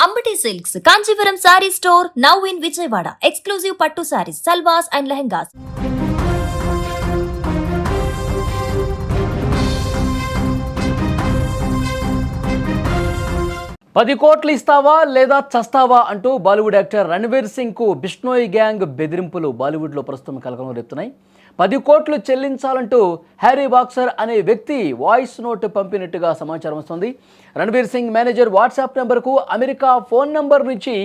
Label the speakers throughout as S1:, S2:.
S1: Ambati silks Kanchipuram sorry store now in Vijayawada. Exclusive పట్టు saris, సల్వాస్ and lehengas.
S2: 10 కోట్లు ఇస్తావా లేదా చస్తావా అంటూ బాలీవుడ్ యాక్టర్ రణ్వీర్ సింగ్ కు బిష్నోయ్ గ్యాంగ్ బెదిరింపులు బాలీవుడ్లో ప్రస్తుతం కలకలం రేపుతున్నాయి. 10 కోట్లు చెల్లించాలంటూ హ్యారీ బాక్సర్ అనే వ్యక్తి వాయిస్ నోట్ పంపినట్టుగా సమాచారం వస్తుంది. రణ్వీర్ సింగ్ మేనేజర్ వాట్సాప్ నెంబర్కు అమెరికా ఫోన్ నెంబర్ నుంచి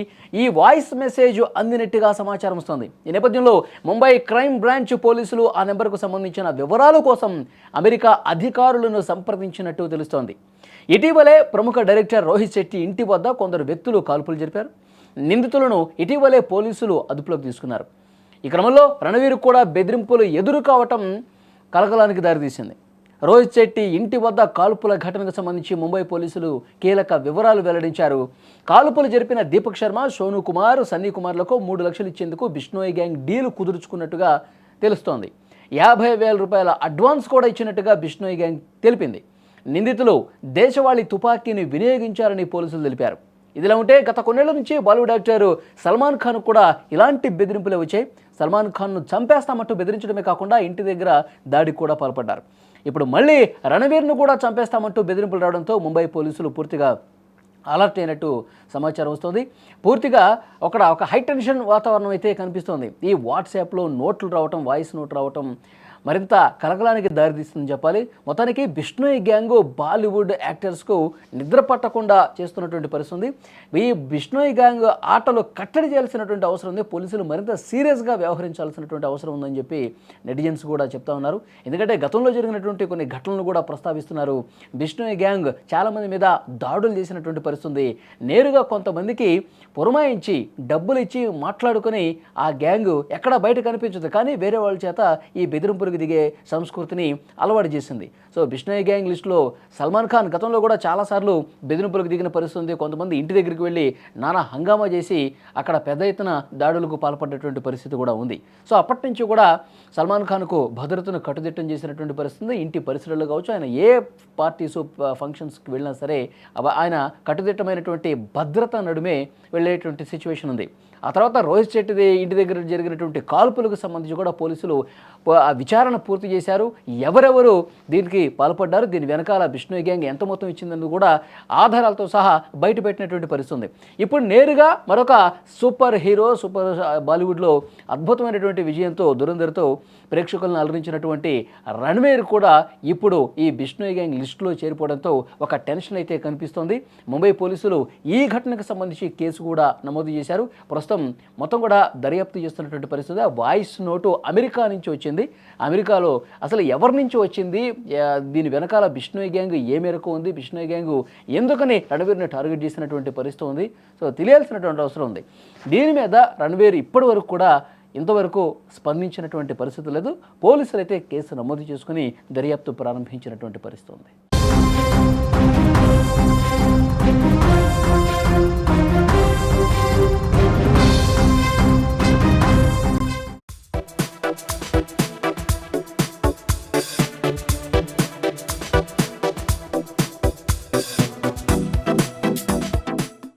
S2: ఈ వాయిస్ మెసేజ్ అందినట్టుగా సమాచారం వస్తుంది. ఈ నేపథ్యంలో ముంబై క్రైమ్ బ్రాంచ్ పోలీసులు ఆ నెంబర్కు సంబంధించిన వివరాల కోసం అమెరికా అధికారులను సంప్రదించినట్టు తెలుస్తోంది. ఇటీవలే ప్రముఖ డైరెక్టర్ రోహిత్ శెట్టి ఇంటి వద్ద కొందరు వ్యక్తులు కాల్పులు జరిపారు. నిందితులను ఇటీవలే పోలీసులు అదుపులోకి తీసుకున్నారు. ఈ క్రమంలో రణవీర్ కూడా బెదిరింపులు ఎదురు కావటం కలకలానికి దారితీసింది. రోహిత్ శెట్టి ఇంటి వద్ద కాల్పుల ఘటనకు సంబంధించి ముంబై పోలీసులు కీలక వివరాలు వెల్లడించారు. కాల్పులు జరిపిన దీపక్ శర్మ, సోను కుమార్, సన్నీ కుమార్లకు 3 లక్షలు ఇచ్చేందుకు బిష్నోయ్ గ్యాంగ్ డీల్ కుదుర్చుకున్నట్టుగా తెలుస్తోంది. 50,000 రూపాయల అడ్వాన్స్ కూడా ఇచ్చినట్టుగా బిష్నోయ్ గ్యాంగ్ తెలిపింది. నిందితులు దేశవాళీ తుపాకీని వినియోగించారని పోలీసులు తెలిపారు. ఇదిలా ఉంటే గత కొన్నేళ్ల నుంచి బాలీవుడ్ యాక్టర్ సల్మాన్ ఖాన్ కూడా ఇలాంటి బెదిరింపులే వచ్చాయి. సల్మాన్ ఖాన్ను చంపేస్తామంటూ బెదిరించడమే కాకుండా ఇంటి దగ్గర దాడికి కూడా పాల్పడ్డారు. ఇప్పుడు మళ్ళీ రణవీర్ను కూడా చంపేస్తామంటూ బెదిరింపులు రావడంతో ముంబై పోలీసులు పూర్తిగా అలర్ట్ అయినట్టు సమాచారం వస్తుంది. పూర్తిగా ఒక హై టెన్షన్ వాతావరణం అయితే కనిపిస్తోంది. ఈ వాట్సాప్లో నోట్లు రావటం, వాయిస్ నోట్ రావటం మరింత కలకలానికి దారితీస్తుందని చెప్పాలి. మొత్తానికి బిష్నోయ్ గ్యాంగ్ బాలీవుడ్ యాక్టర్స్కు నిద్ర పట్టకుండా చేస్తున్నటువంటి పరిస్థితి. ఈ బిష్నోయ్ గ్యాంగ్ ఆటలు కట్టడి చేయాల్సినటువంటి అవసరం ఉంది. పోలీసులు మరింత సీరియస్గా వ్యవహరించాల్సినటువంటి అవసరం ఉందని చెప్పి నెటిజన్స్ కూడా చెప్తా ఉన్నారు. ఎందుకంటే గతంలో జరిగినటువంటి కొన్ని ఘటనలు కూడా ప్రస్తావిస్తున్నారు. బిష్నోయ్ గ్యాంగ్ చాలామంది మీద దాడులు చేసినటువంటి పరిస్థితి. నేరుగా కొంతమందికి పురమాయించి డబ్బులు ఇచ్చి మాట్లాడుకొని ఆ గ్యాంగ్ ఎక్కడ బయట కనిపించదు, కానీ వేరే వాళ్ళ చేత ఈ బెదిరింపులకు దిగే సంస్కృతిని అలవాటు చేసింది. సో బిష్నోయ్ గ్యాంగ్ లిస్టులో సల్మాన్ ఖాన్ గతంలో కూడా చాలాసార్లు బెదిరింపులకు దిగిన పరిస్థితి. కొంతమంది ఇంటి దగ్గరికి వెళ్ళి నానా హంగామా చేసి అక్కడ పెద్ద ఎత్తున దాడులకు పాల్పడ్డటువంటి పరిస్థితి కూడా ఉంది. సో అప్పటి నుంచి కూడా సల్మాన్ ఖాన్కు భద్రతను కట్టుదిట్టం చేసినటువంటి పరిస్థితి. ఇంటి పరిసరాలు కావచ్చు, ఆయన ఏ పార్టీస్ ఫంక్షన్స్కి వెళ్ళినా సరే ఆయన కట్టుదిట్టమైనటువంటి భద్రత నడుమే వెళ్ళేటువంటి సిచ్యువేషన్ ఉంది. ఆ తర్వాత రోహిత్ శెట్టి ఇంటి దగ్గర జరిగినటువంటి కాల్పులకు సంబంధించి కూడా పోలీసులు విచారణ పూర్తి చేశారు. ఎవరెవరు దీనికి పాల్పడ్డారు, దీని వెనకాల బిష్నోయ్ గ్యాంగ్ ఎంత మొత్తం ఇచ్చిందని కూడా ఆధారాలతో సహా బయటపెట్టినటువంటి పరిస్థితి. ఇప్పుడు నేరుగా మరొక సూపర్ హీరో, బాలీవుడ్లో అద్భుతమైనటువంటి విజయంతో, దురంధర్తో ప్రేక్షకులను అలరించినటువంటి రణ్వీర్ కూడా ఇప్పుడు ఈ బిష్నోయ్ గ్యాంగ్ లిస్టులో చేరిపోవడంతో ఒక టెన్షన్ అయితే కనిపిస్తోంది. ముంబై పోలీసులు ఈ ఘటనకు సంబంధించి కేసు కూడా నమోదు చేశారు. ప్రస్తుతం మొత్తం కూడా దర్యాప్తు చేస్తున్నటువంటి పరిస్థితి. వాయిస్ నోటు అమెరికా నుంచి వచ్చింది. అమెరికాలో అసలు ఎవరి నుంచి వచ్చింది, దీని వెనకాల బిష్నోయ్ గ్యాంగ్ ఏ మేరకు ఉంది, బిష్నోయ్ గ్యాంగ్ ఎందుకని రణ్వీర్ని టార్గెట్ చేసినటువంటి పరిస్థితి ఉంది. సో తెలియాల్సినటువంటి అవసరం ఉంది. దీని మీద రణ్వీర్ ఇప్పటి వరకు కూడా ఇంతవరకు స్పందించినటువంటి పరిస్థితి లేదు. పోలీసులు అయితే కేసు నమోదు చేసుకుని దర్యాప్తు ప్రారంభించినటువంటి పరిస్థితి ఉంది.